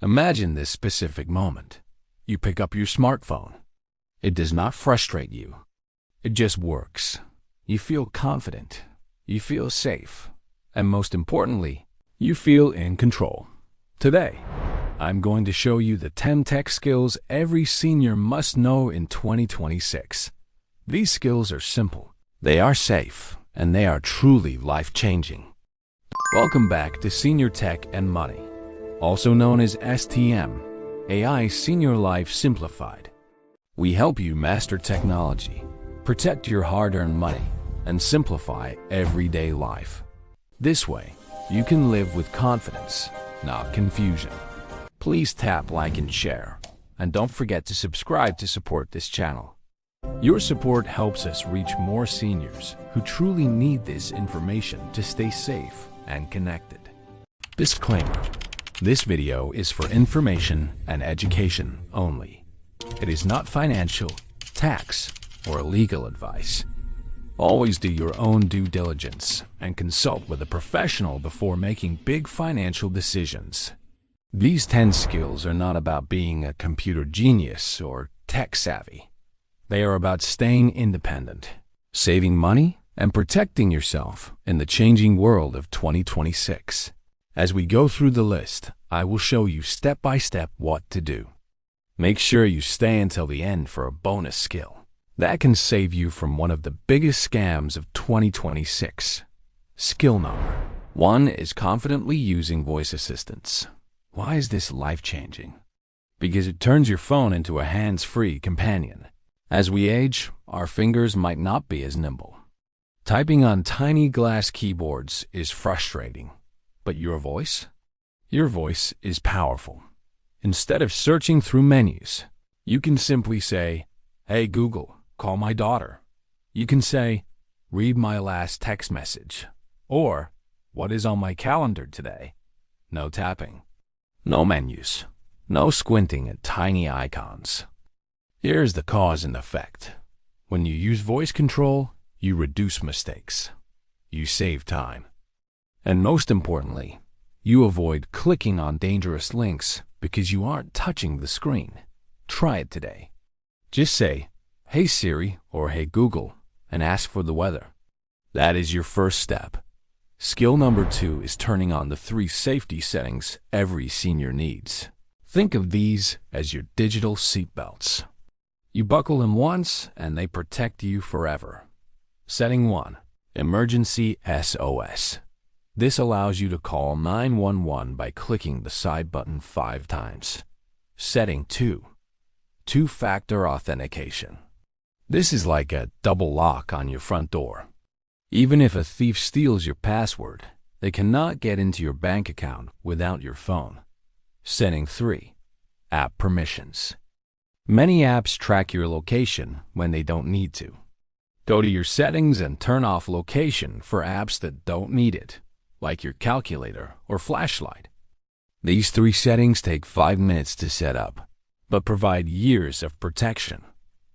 Imagine this specific moment. You pick up your smartphone. It does not frustrate you. It just works. You feel confident. You feel safe. And most importantly, you feel in control. Today, I'm going to show you the 10 tech skills every senior must know in 2026. These skills are simple, they are safe, and they are truly life-changing. Welcome back to Senior Tech and Money, also known as STM, AI Senior Life Simplified. We help you master technology, protect your hard-earned money, and simplify everyday life. This way, you can live with confidence, not confusion. Please tap like and share, and don't forget to subscribe to support this channel. Your support helps us reach more seniors who truly need this information to stay safe and connected. Disclaimer: this video is for information and education only. It is not financial, tax, or legal advice. Always do your own due diligence and consult with a professional before making big financial decisions. These 10 skills are not about being a computer genius or tech savvy. They are about staying independent, saving money, and protecting yourself in the changing world of 2026. As we go through the list, I will show you step by step what to do. Make sure you stay until the end for a bonus skill that can save you from one of the biggest scams of 2026. Skill number 1 is confidently using voice assistants. Why is this life-changing? Because it turns your phone into a hands-free companion. As we age, our fingers might not be as nimble. Typing on tiny glass keyboards is frustrating. But your voice? Your voice is powerful. Instead of searching through menus, you can simply say, "Hey Google, call my daughter." You can say, "Read my last text message," or "What is on my calendar today?" No tapping. No menus, no squinting at tiny icons. Here's the cause and effect. When you use voice control, you reduce mistakes. You save time. And most importantly, you avoid clicking on dangerous links because you aren't touching the screen. Try it today. Just say, "Hey Siri" or "Hey Google," and ask for the weather. That is your first step. Skill number 2 is turning on the 3 safety settings every senior needs. Think of these as your digital seatbelts. You buckle them once and they protect you forever. Setting 1, Emergency SOS. This allows you to call 911 by clicking the side button 5 times. Setting 2, Two-factor authentication. This is like a double lock on your front door. Even if a thief steals your password, they cannot get into your bank account without your phone. Setting 3, App permissions. Many apps track your location when they don't need to. Go to your settings and turn off location for apps that don't need it, like your calculator or flashlight. These 3 settings take 5 minutes to set up, but provide years of protection.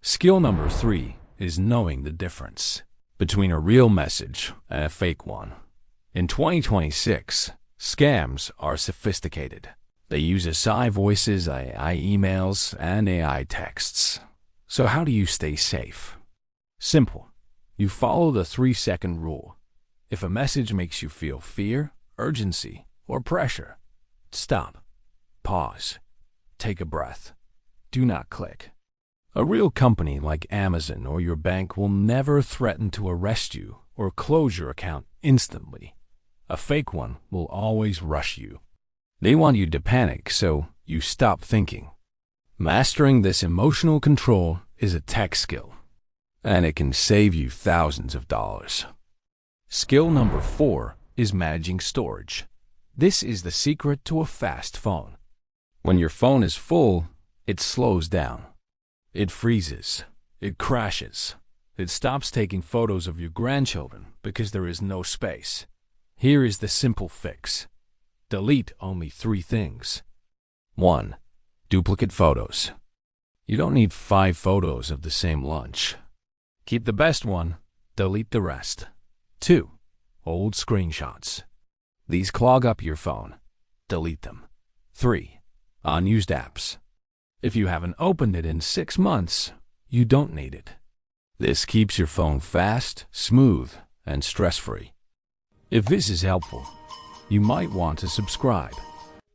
Skill number 3 is knowing the difference between a real message and a fake one. In 2026, scams are sophisticated. They use AI voices, AI emails, and AI texts. So how do you stay safe? Simple. You follow the 3-second rule. If a message makes you feel fear, urgency, or pressure, stop. Pause. Take a breath. Do not click. A real company like Amazon or your bank will never threaten to arrest you or close your account instantly. A fake one will always rush you. They want you to panic, so you stop thinking. Mastering this emotional control is a tech skill, and it can save you thousands of dollars. Skill number 4 is managing storage. This is the secret to a fast phone. When your phone is full, it slows down. It freezes. It crashes. It stops taking photos of your grandchildren because there is no space. Here is the simple fix. Delete only 3 things. 1. Duplicate photos. You don't need 5 photos of the same lunch. Keep the best one. Delete the rest. 2. Old screenshots. These clog up your phone. Delete them. 3. Unused apps. If you haven't opened it in 6 months, you don't need it. This keeps your phone fast, smooth, and stress-free. If this is helpful, you might want to subscribe.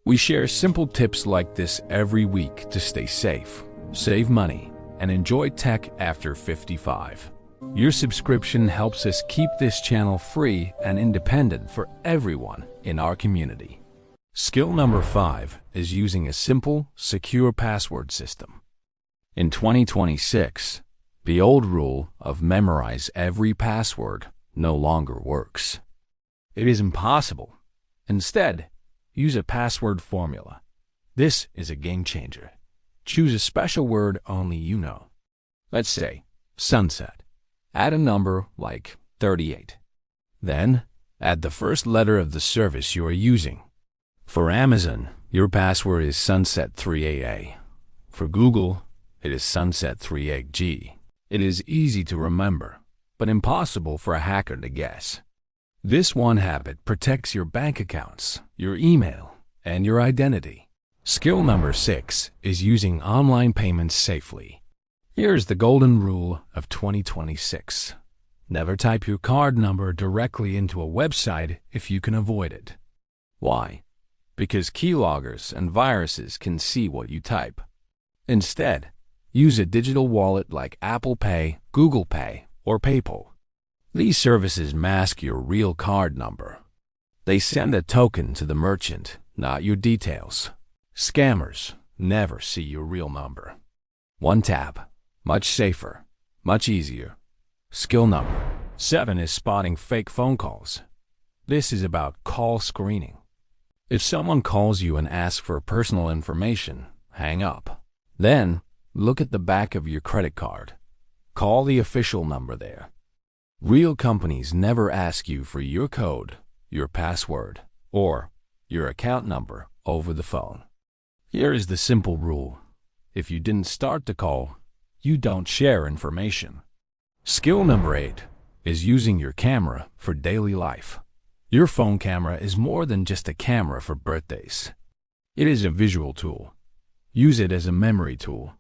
We share simple tips like this every week to stay safe, save money, and enjoy tech after 55. Your subscription helps us keep this channel free and independent for everyone in our community. Skill number 5 is using a simple, secure password system. In 2026, the old rule of memorize every password no longer works. It is impossible. Instead, use a password formula. This is a game changer. Choose a special word only you know. Let's say sunset. Add a number like 38. Then, add the first letter of the service you are using. For Amazon, your password is sunset3aa. For Google, it is sunset3ag. It is easy to remember, but impossible for a hacker to guess. This one habit protects your bank accounts, your email, and your identity. Skill number 6 is using online payments safely. Here's the golden rule of 2026. Never type your card number directly into a website if you can avoid it. Why? Because keyloggers and viruses can see what you type. Instead, use a digital wallet like Apple Pay, Google Pay, or PayPal. These services mask your real card number. They send a token to the merchant, not your details. Scammers never see your real number. One tap. Much safer, much easier. Skill number 7 is spotting fake phone calls. This is about call screening. If someone calls you and asks for personal information, hang up. Then, look at the back of your credit card. Call the official number there. Real companies never ask you for your code, your password, or your account number over the phone. Here is the simple rule. If you didn't start the call, you don't share information. Skill number 8 is using your camera for daily life. Your phone camera is more than just a camera for birthdays. It is a visual tool. Use it as a memory tool.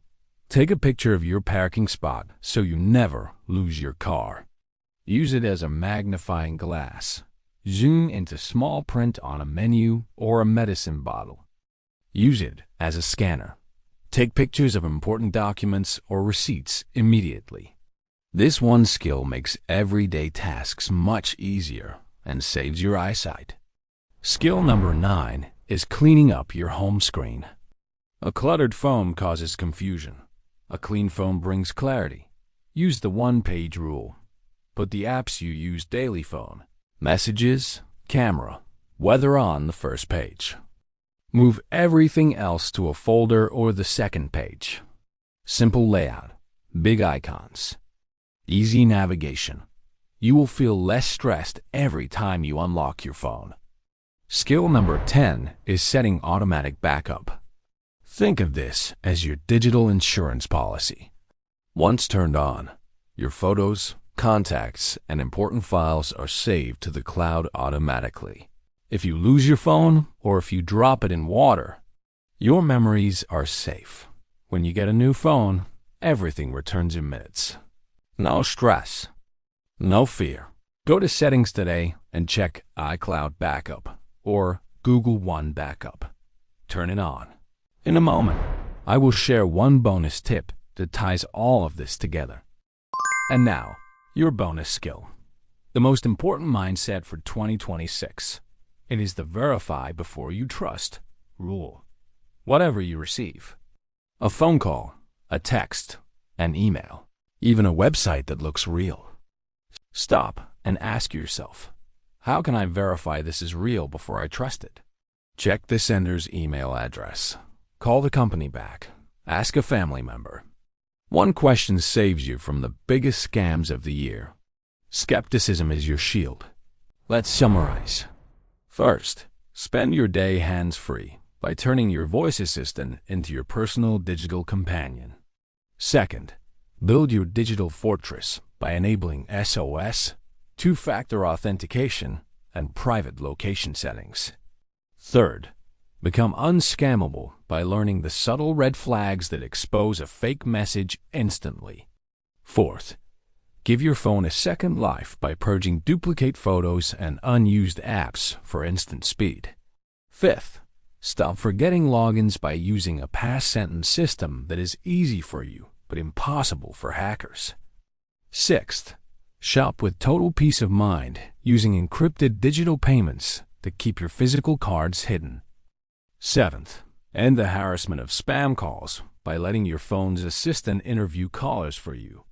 Take a picture of your parking spot so you never lose your car. Use it as a magnifying glass. Zoom into small print on a menu or a medicine bottle. Use it as a scanner. Take pictures of important documents or receipts immediately. This one skill makes everyday tasks much easier and saves your eyesight. Skill number 9 is cleaning up your home screen. A cluttered phone causes confusion. A clean phone brings clarity. Use the one-page rule. Put the apps you use daily phone, messages, camera, weather on the first page. Move everything else to a folder or the second page. Simple layout, big icons, easy navigation. You will feel less stressed every time you unlock your phone. Skill number 10 is setting automatic backup. Think of this as your digital insurance policy. Once turned on, your photos, contacts, and important files are saved to the cloud automatically. If you lose your phone or if you drop it in water, your memories are safe. When you get a new phone, everything returns in minutes. No stress. No fear. Go to Settings today and check iCloud Backup or Google One Backup. Turn it on. In a moment, I will share one bonus tip that ties all of this together. And now, your bonus skill. The most important mindset for 2026. It is the verify before you trust rule. Whatever you receive. A phone call, a text, an email, even a website that looks real. Stop and ask yourself, how can I verify this is real before I trust it? Check the sender's email address. Call the company back. Ask a family member. One question saves you from the biggest scams of the year. Skepticism is your shield. Let's summarize. First, spend your day hands-free by turning your voice assistant into your personal digital companion. Second, build your digital fortress by enabling SOS, two-factor authentication, and private location settings. Third, Become unscammable by learning the subtle red flags that expose a fake message instantly. Fourth, give your phone a second life by purging duplicate photos and unused apps for instant speed. Fifth, stop forgetting logins by using a pass-sentence system that is easy for you but impossible for hackers. Sixth, shop with total peace of mind using encrypted digital payments to keep your physical cards hidden. Seventh, end the harassment of spam calls by letting your phone's assistant interview callers for you.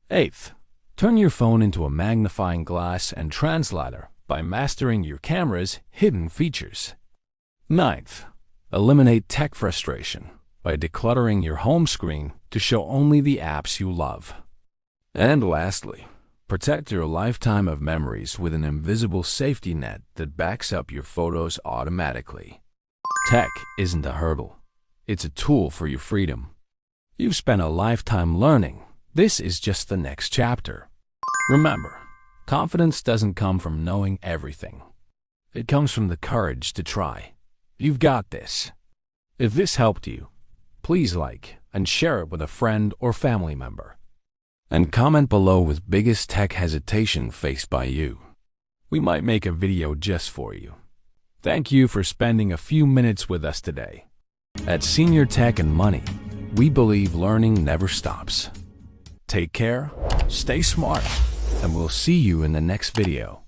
Eighth, turn your phone into a magnifying glass and translator by mastering your camera's hidden features. Ninth, eliminate tech frustration by decluttering your home screen to show only the apps you love. And lastly, protect your lifetime of memories with an invisible safety net that backs up your photos automatically. Tech isn't a hurdle. It's a tool for your freedom. You've spent a lifetime learning. This is just the next chapter. Remember, confidence doesn't come from knowing everything. It comes from the courage to try. You've got this. If this helped you, please like and share it with a friend or family member. And comment below with biggest tech hesitation faced by you. We might make a video just for you. Thank you for spending a few minutes with us today. At Senior Tech and Money, we believe learning never stops. Take care, stay smart, and we'll see you in the next video.